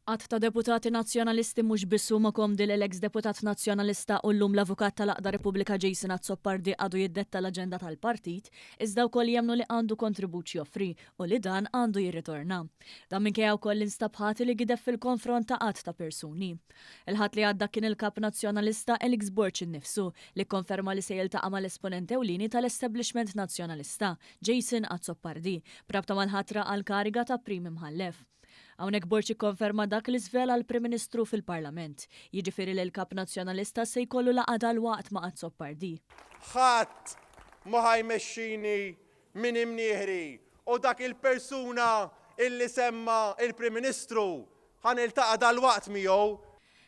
Għatt ta' deputati nazzjonalisti mhux biss huma komdi l-ex deputat nazzjonalista u llum l-avukat tal-Aqda Repubblika Jason Azzopardi għadu jiddetta l-aġenda tal-partit, iżda wkoll jemnu li għandu kontribut joffri u li dan għandu jirritorna. Dan minkejja wkoll instabħati li gidef fil-konfront ta' qatt ta' persuni. Il-ħadd li għadda kien il-kap nazzjonalista Elix Borch innifsu li konferma li se jiltaqa' mal-esponent ewlieni tal-establishment nazzjonalista Jason Azzopardi, prabta mal-ħatra għal-kariga ta' prim imħallef. Hawnhekk Borch ikkonferma dak li żvela l-Prim Ministru fil-Parlament. Jiġifieri li l-kap nazzjonalista se jkollu laqgħa dalwaqt ma' Azzopardi. Ħadd ma ħajmexxini min imnieħri u dak il-persuna illi semma il-Prim Ministru ħaniltaqa' dalwaqt miegħu.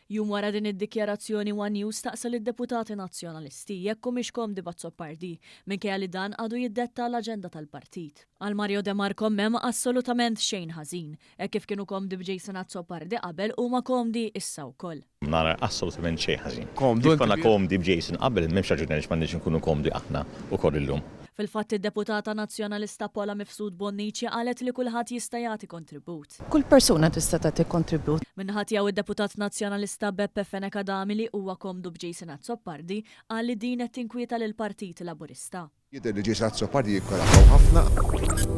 Jum wara din id-dikjarazzjoni One News staqsel id-deputati nazzjonalisti jekk humiex komdi b'Azzopardi minkejja li dan għadu jiddetta l-aġenda tal-partit. Għal Mario De Marco m'hemm assolutament xejn ħażin, hekk kif kienu komdi b'Jason Azzopardi qabel huma komdi issa wkoll. Nara assolutament xejn ħażin. Komdu Konna komdi b'Jason qabel m'hemmx raġuni għaliex m'għandniex nkunu komdi aħna wkoll illum. Fil-fatt id-deputata nazzjonalista Paula Mifsud Bonnici qalet li kulħadd jista' jagħti kontribut. Kull persuna tista' tagħti kontribut. Minħat jew id-deputat nazzjonalista Beppe Feneka Dami li huwa komdu b'Jason Azzopardi qal li din qed tinkwieta lill-Partit Laburista. Jidher li Jason Azzopardi jikkorapaw ħafna